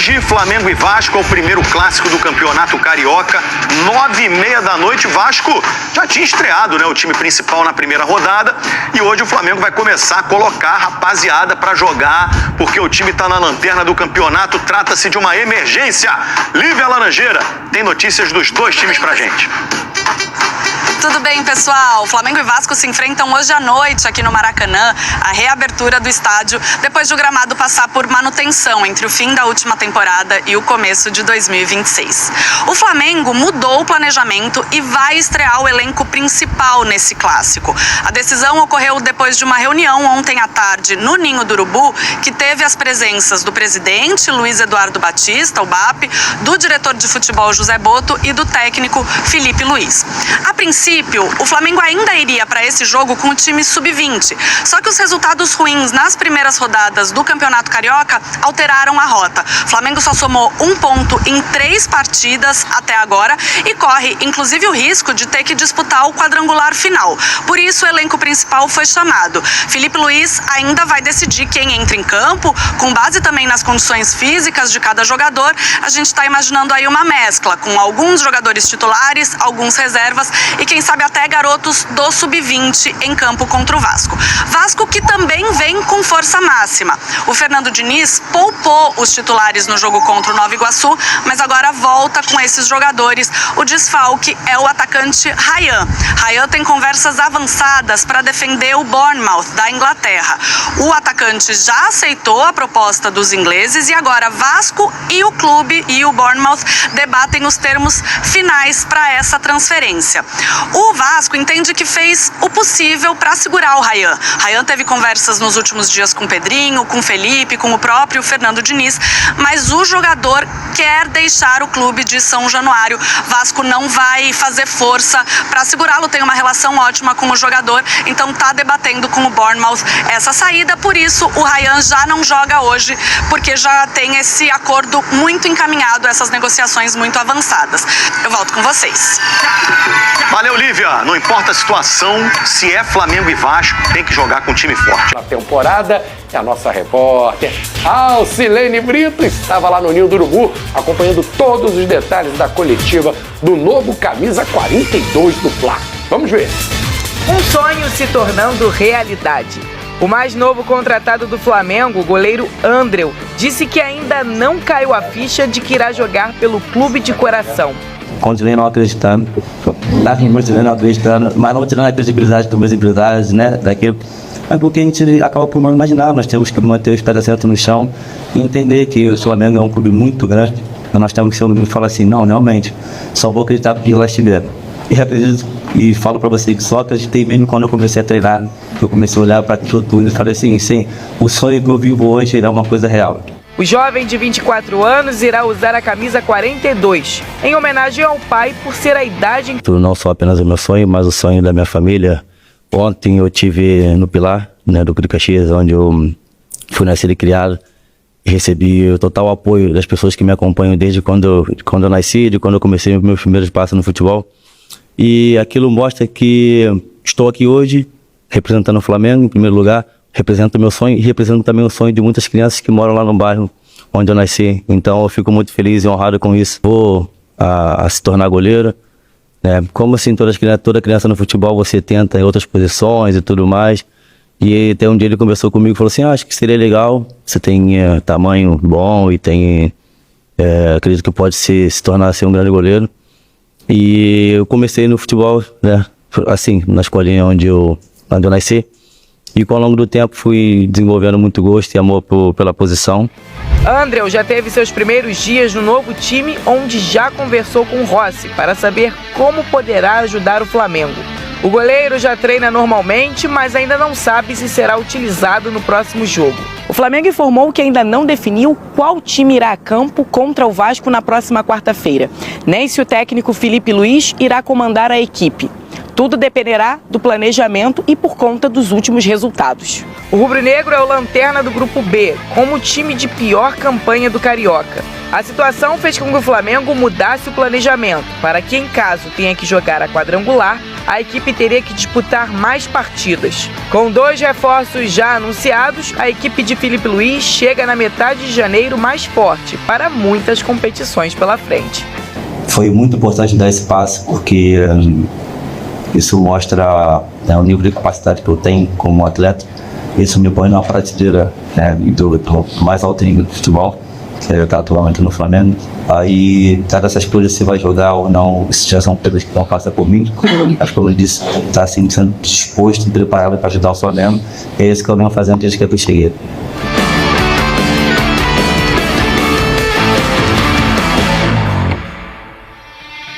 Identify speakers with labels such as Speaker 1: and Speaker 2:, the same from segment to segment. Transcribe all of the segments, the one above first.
Speaker 1: Hoje, Flamengo e Vasco é o primeiro clássico do Campeonato Carioca, 9h30 da noite. Vasco já tinha estreado, né, o time principal na primeira rodada, e hoje o Flamengo vai começar a colocar a rapaziada para jogar, porque o time está na lanterna do campeonato. Trata-se de uma emergência. Lívia Laranjeira tem notícias dos dois times pra gente.
Speaker 2: Tudo bem, pessoal? Flamengo e Vasco se enfrentam hoje à noite aqui no Maracanã, a reabertura do estádio, depois do gramado passar por manutenção entre o fim da última temporada e o começo de 2026. O Flamengo mudou o planejamento e vai estrear o elenco principal nesse clássico. A decisão ocorreu depois de uma reunião ontem à tarde no Ninho do Urubu, que teve as presenças do presidente Luiz Eduardo Batista, o BAP, do diretor de futebol José Boto e do técnico Felipe Luiz. A princípio, o Flamengo ainda iria para esse jogo com o time sub-20, só que os resultados ruins nas primeiras rodadas do Campeonato Carioca alteraram a rota. O Flamengo só somou 1 ponto em 3 partidas até agora e corre, inclusive, o risco de ter que disputar o quadrangular final. Por isso, o elenco principal foi chamado. Felipe Luiz ainda vai decidir quem entra em campo, com base também nas condições físicas de cada jogador. A gente está imaginando aí uma mescla, com alguns jogadores titulares, alguns reservas e quem sabe até garotos do sub-20 em campo contra o Vasco. Vasco que também vem com força máxima. O Fernando Diniz poupou os titulares no jogo contra o Nova Iguaçu, mas agora volta com esses jogadores. O desfalque é o atacante Ryan. Ryan tem conversas avançadas para defender o Bournemouth da Inglaterra. O atacante já aceitou a proposta dos ingleses e agora Vasco e o clube e o Bournemouth debatem os termos finais para essa transferência. O Vasco entende que fez o possível para segurar o Ryan. Ryan teve conversas nos últimos dias com o Pedrinho, com o Felipe, com o próprio Fernando Diniz, mas o jogador quer deixar o clube de São Januário. Vasco não vai fazer força para segurá-lo, tem uma relação ótima com o jogador, então está debatendo com o Bournemouth essa saída. Por isso, o Ryan já não joga hoje, porque já tem esse acordo muito encaminhado, essas negociações muito avançadas. Eu volto com vocês.
Speaker 1: Valeu, Lívia. Não importa a situação, se é Flamengo e Vasco, tem que jogar com um time forte.
Speaker 3: Na temporada, é a nossa repórter Alcilene Brito estava lá no Ninho do Urubu, acompanhando todos os detalhes da coletiva do novo camisa 42 do Fla. Vamos ver.
Speaker 4: Um sonho se tornando realidade. O mais novo contratado do Flamengo, o goleiro Andreu, disse que ainda não caiu a ficha de que irá jogar pelo clube de coração.
Speaker 5: Continuei não acreditando, continuei não acreditando, mas não tirando a credibilidade dos meus empresários, né, daquilo. Mas porque a gente acaba por não imaginar, nós temos que manter os pés certos no chão e entender que o Flamengo é um clube muito grande, então nós temos que ser um falar assim, não, realmente, só vou acreditar porque lá estiver. E acredito, e falo pra você que só acreditei mesmo quando eu comecei a treinar, eu comecei a olhar para tudo e falei assim, sim, o sonho que eu vivo hoje é uma coisa real.
Speaker 4: O jovem de 24 anos irá usar a camisa 42, em homenagem ao pai por ser a idade...
Speaker 5: Não só apenas o meu sonho, mas o sonho da minha família. Ontem eu estive no Pilar, né, do Caxias, onde eu fui nascido e criado. E recebi o total apoio das pessoas que me acompanham desde quando eu nasci, de quando eu comecei meus primeiros passos no futebol. E aquilo mostra que estou aqui hoje, representando o Flamengo, em primeiro lugar, representa o meu sonho e representa também o sonho de muitas crianças que moram lá no bairro onde eu nasci. Então eu fico muito feliz e honrado com isso. Vou a se tornar goleiro, né? Como assim toda criança no futebol você tenta em outras posições e tudo mais. E até um dia ele conversou comigo e falou assim, acho que seria legal, você tem tamanho bom e tem, acredito que pode se tornar assim, um grande goleiro. E eu comecei no futebol, né, assim, na escolinha onde eu nasci. E ao longo do tempo fui desenvolvendo muito gosto e amor pela posição.
Speaker 4: Andreu já teve seus primeiros dias no novo time, onde já conversou com Rossi para saber como poderá ajudar o Flamengo. O goleiro já treina normalmente, mas ainda não sabe se será utilizado no próximo jogo. O Flamengo informou que ainda não definiu qual time irá a campo contra o Vasco na próxima quarta-feira, nem se o técnico Felipe Luiz irá comandar a equipe. Tudo dependerá do planejamento e por conta dos últimos resultados. O rubro-negro é o lanterna do Grupo B, como o time de pior campanha do Carioca. A situação fez com que o Flamengo mudasse o planejamento para que, em caso tenha que jogar a quadrangular, a equipe teria que disputar mais partidas. Com 2 reforços já anunciados, a equipe de Filipe Luís chega na metade de janeiro mais forte para muitas competições pela frente.
Speaker 5: Foi muito importante dar esse passo, porque isso mostra o nível de capacidade que eu tenho como atleta. Isso me põe na prateleira do mais alto nível de futebol, que eu estou atualmente no Flamengo. Aí, cada essas coisas, se vai jogar ou não, isso já são coisas que não passam por mim. Mas, como eu disse, está assim, sendo disposto e preparado para ajudar o Flamengo. É isso que eu venho fazendo desde que eu cheguei.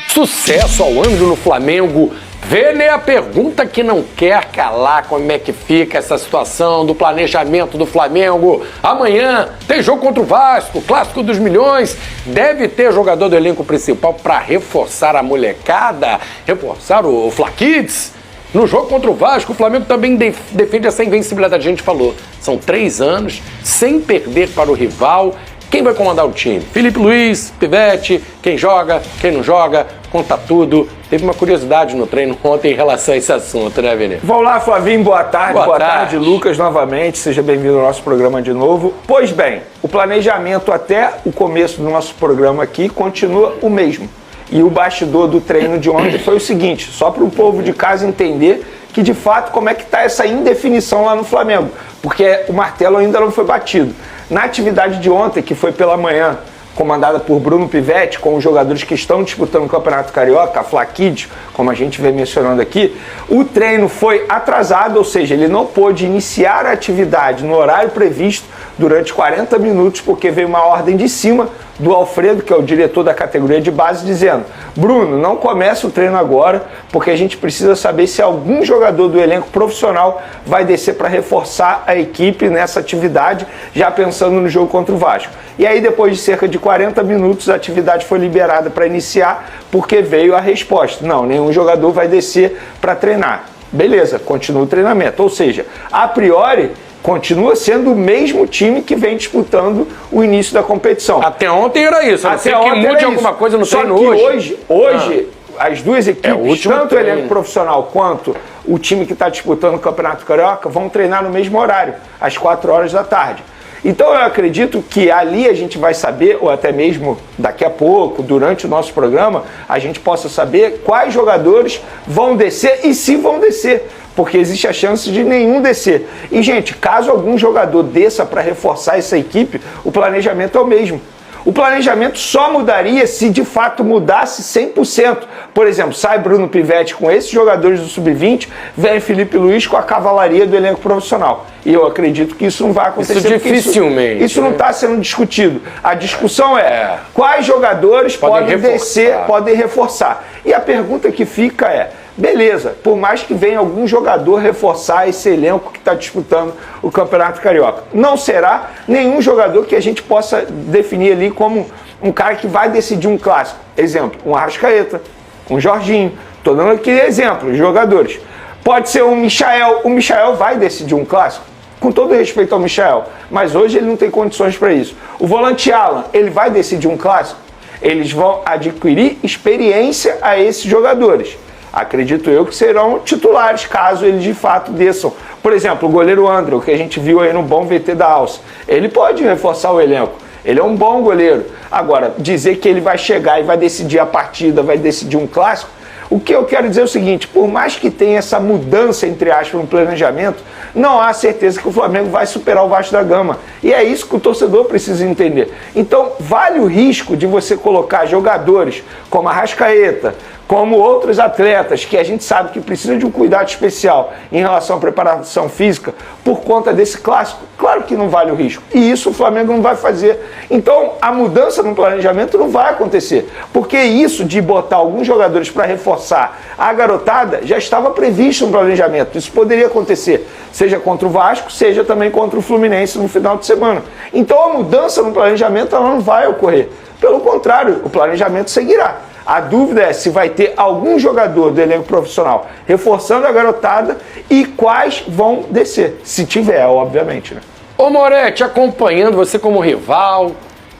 Speaker 3: Sucesso ao ângulo no Flamengo. Vê a pergunta que não quer calar, como é que fica essa situação do planejamento do Flamengo. Amanhã tem jogo contra o Vasco, clássico dos milhões. Deve ter jogador do elenco principal para reforçar a molecada, reforçar o Fla Kids. No jogo contra o Vasco, o Flamengo também defende essa invencibilidade. A gente falou, são 3 anos sem perder para o rival. Quem vai comandar o time? Filipe Luís, Pivete, quem joga, quem não joga, conta tudo. Teve uma curiosidade no treino ontem em relação a esse assunto, né, Vini?
Speaker 6: Vamos lá, Flavinho, boa tarde. Boa tarde, Lucas, novamente. Seja bem-vindo ao nosso programa de novo. Pois bem, o planejamento até o começo do nosso programa aqui continua o mesmo. E o bastidor do treino de ontem foi o seguinte, só para o povo de casa entender que, de fato, como é que está essa indefinição lá no Flamengo. Porque o martelo ainda não foi batido. Na atividade de ontem, que foi pela manhã, comandada por Bruno Pivete, com os jogadores que estão disputando o Campeonato Carioca, a Fla Kids, como a gente vem mencionando aqui, o treino foi atrasado, ou seja, ele não pôde iniciar a atividade no horário previsto durante 40 minutos, porque veio uma ordem de cima do Alfredo, que é o diretor da categoria de base, dizendo: Bruno, não começa o treino agora, porque a gente precisa saber se algum jogador do elenco profissional vai descer para reforçar a equipe nessa atividade, já pensando no jogo contra o Vasco. E aí, depois de cerca de 40 minutos, a atividade foi liberada para iniciar, porque veio a resposta: não, nenhum jogador vai descer para treinar. Beleza, continua o treinamento. Ou seja, a priori, continua sendo o mesmo time que vem disputando o início da competição.
Speaker 3: Até ontem era isso. A não ser que mude alguma coisa no treino hoje.
Speaker 6: Hoje as duas equipes, tanto o elenco profissional quanto o time que está disputando o Campeonato Carioca, vão treinar no mesmo horário, às 4 horas da tarde. Então eu acredito que ali a gente vai saber, ou até mesmo daqui a pouco, durante o nosso programa, a gente possa saber quais jogadores vão descer e se vão descer. Porque existe a chance de nenhum descer. E, gente, caso algum jogador desça para reforçar essa equipe, o planejamento é o mesmo. O planejamento só mudaria se de fato mudasse 100%. Por exemplo, sai Bruno Pivete com esses jogadores do Sub-20, vem Filipe Luís com a cavalaria do elenco profissional. E eu acredito que isso não vai acontecer.
Speaker 3: Isso dificilmente.
Speaker 6: Isso não está sendo discutido. A discussão é quais jogadores podem descer, podem reforçar. E a pergunta que fica é: beleza, por mais que venha algum jogador reforçar esse elenco que está disputando o Campeonato Carioca, não será nenhum jogador que a gente possa definir ali como um cara que vai decidir um clássico. Exemplo, um Arrascaeta, um Jorginho. Estou dando aqui exemplos, jogadores. Pode ser um Michael. O Michael vai decidir um clássico, com todo respeito ao Michael, mas hoje ele não tem condições para isso. O volante Alan, ele vai decidir um clássico? Eles vão adquirir experiência a esses jogadores. Acredito eu que serão titulares, caso eles de fato desçam. Por exemplo, o goleiro André, que a gente viu aí no bom VT da Alce, ele pode reforçar o elenco. Ele é um bom goleiro. Agora, dizer que ele vai chegar e vai decidir a partida, vai decidir um clássico, o que eu quero dizer é o seguinte: por mais que tenha essa mudança, entre aspas, no planejamento, não há certeza que o Flamengo vai superar o Vasco da Gama. E é isso que o torcedor precisa entender. Então, vale o risco de você colocar jogadores como Arrascaeta, como outros atletas que a gente sabe que precisam de um cuidado especial em relação à preparação física por conta desse clássico? Claro que não vale o risco. E isso o Flamengo não vai fazer. Então, a mudança no planejamento não vai acontecer. Porque isso de botar alguns jogadores para reforçar a garotada já estava previsto no planejamento. Isso poderia acontecer, seja contra o Vasco, seja também contra o Fluminense no final de semana. Então, a mudança no planejamento ela não vai ocorrer. Pelo contrário, o planejamento seguirá. A dúvida é se vai ter algum jogador do elenco profissional reforçando a garotada e quais vão descer. Se tiver, obviamente, né?
Speaker 3: Ô Moretti, acompanhando você como rival,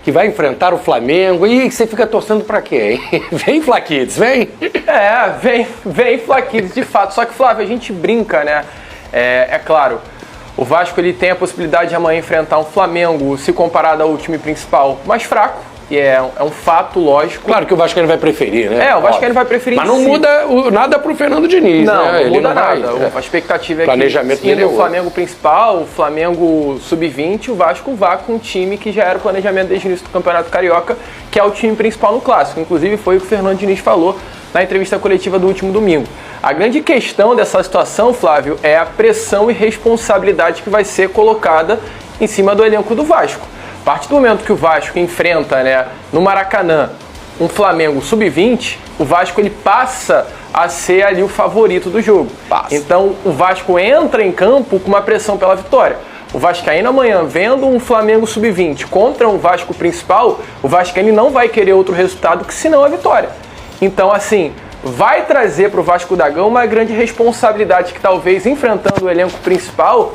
Speaker 3: que vai enfrentar o Flamengo. E você fica torcendo pra quê, hein? Vem, Fla Kids, vem!
Speaker 7: Vem Fla Kids, de fato. Só que, Flávio, a gente brinca, né? É claro, o Vasco ele tem a possibilidade de amanhã enfrentar um Flamengo, se comparado ao time principal, mais fraco. E é um fato lógico.
Speaker 3: Claro que o Vascaíno vai preferir, né?
Speaker 7: O Vascaíno vai preferir.
Speaker 3: Mas não muda nada pro Fernando Diniz, né?
Speaker 7: Não muda nada. A expectativa é que indo o Flamengo principal, o Flamengo sub-20, o Vasco vá com um time que já era o planejamento desde o início do Campeonato Carioca, que é o time principal no Clássico. Inclusive foi o que o Fernando Diniz falou na entrevista coletiva do último domingo. A grande questão dessa situação, Flávio, é a pressão e responsabilidade que vai ser colocada em cima do elenco do Vasco. A partir do momento que o Vasco enfrenta, né, no Maracanã, um Flamengo sub-20, o Vasco ele passa a ser ali o favorito do jogo. Então o Vasco entra em campo com uma pressão pela vitória. O Vascaíno amanhã, vendo um Flamengo sub-20 contra um Vasco principal, o Vascaíno não vai querer outro resultado que senão a vitória. Então, assim, vai trazer para o Vasco da Gama uma grande responsabilidade que talvez enfrentando o elenco principal,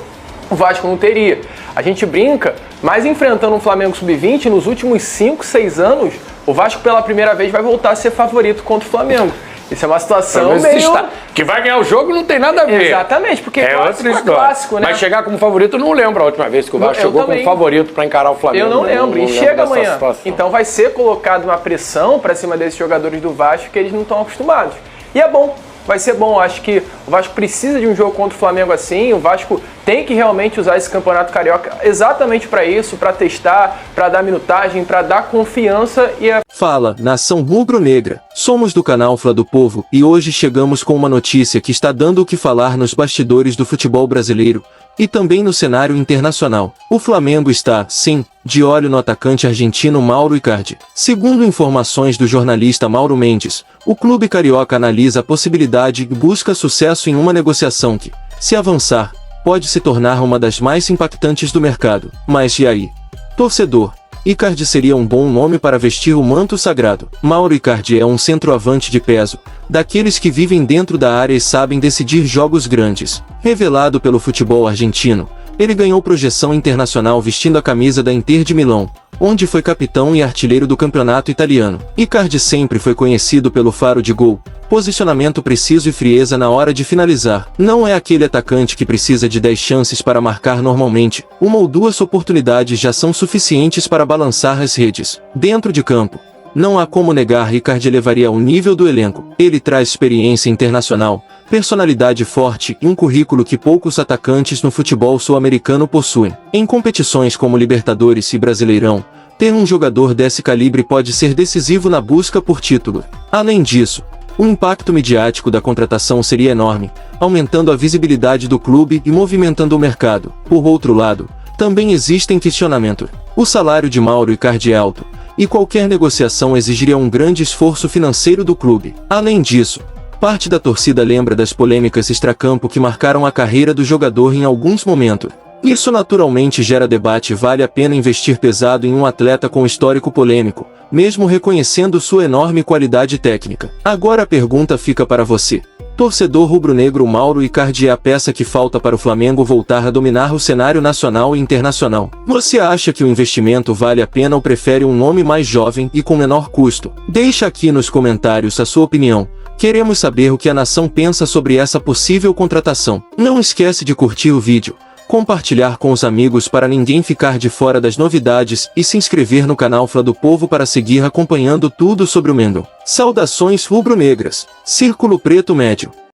Speaker 7: o Vasco não teria. A gente brinca, mas enfrentando um Flamengo sub-20, nos últimos 5, 6 anos, o Vasco pela primeira vez vai voltar a ser favorito contra o Flamengo. Isso é uma situação meio...
Speaker 3: Que vai ganhar o jogo não tem nada a ver.
Speaker 7: Exatamente, porque
Speaker 3: clássico
Speaker 7: é clássico, né?
Speaker 3: Mas chegar como favorito, eu não lembro a última vez que o Vasco chegou como favorito para encarar o Flamengo.
Speaker 7: Eu não lembro. E chega amanhã. Situação. Então vai ser colocado uma pressão para cima desses jogadores do Vasco que eles não estão acostumados. E é bom. Vai ser bom, acho que o Vasco precisa de um jogo contra o Flamengo assim, o Vasco tem que realmente usar esse Campeonato Carioca exatamente para isso, para testar, para dar minutagem, para dar confiança e
Speaker 8: Fala, nação rubro-negra, somos do canal Fla do Povo e hoje chegamos com uma notícia que está dando o que falar nos bastidores do futebol brasileiro e também no cenário internacional. O Flamengo está, sim, de olho no atacante argentino Mauro Icardi. Segundo informações do jornalista Mauro Mendes, o clube carioca analisa a possibilidade e busca sucesso em uma negociação que, se avançar, pode se tornar uma das mais impactantes do mercado. Mas e aí? Torcedor, Icardi seria um bom nome para vestir o manto sagrado. Mauro Icardi é um centroavante de peso, daqueles que vivem dentro da área e sabem decidir jogos grandes. Revelado pelo futebol argentino, ele ganhou projeção internacional vestindo a camisa da Inter de Milão, onde foi capitão e artilheiro do campeonato italiano. Icardi sempre foi conhecido pelo faro de gol, posicionamento preciso e frieza na hora de finalizar. Não é aquele atacante que precisa de 10 chances para marcar normalmente, uma ou duas oportunidades já são suficientes para balançar as redes. Dentro de campo, não há como negar, Icardi elevaria o nível do elenco. Ele traz experiência internacional, personalidade forte e um currículo que poucos atacantes no futebol sul-americano possuem. Em competições como Libertadores e Brasileirão, ter um jogador desse calibre pode ser decisivo na busca por título. Além disso, o impacto midiático da contratação seria enorme, aumentando a visibilidade do clube e movimentando o mercado. Por outro lado, também existem questionamentos. O salário de Mauro Icardi é alto, e qualquer negociação exigiria um grande esforço financeiro do clube. Além disso, parte da torcida lembra das polêmicas extracampo que marcaram a carreira do jogador em alguns momentos. Isso naturalmente gera debate. Vale a pena investir pesado em um atleta com histórico polêmico, mesmo reconhecendo sua enorme qualidade técnica. Agora a pergunta fica para você. Torcedor rubro-negro, Mauro Icardi é a peça que falta para o Flamengo voltar a dominar o cenário nacional e internacional. Você acha que o investimento vale a pena ou prefere um nome mais jovem e com menor custo? Deixa aqui nos comentários a sua opinião. Queremos saber o que a nação pensa sobre essa possível contratação. Não esquece de curtir o vídeo, compartilhar com os amigos para ninguém ficar de fora das novidades e se inscrever no canal Fla do Povo para seguir acompanhando tudo sobre o Mengão. Saudações rubro-negras. Círculo Preto Médio.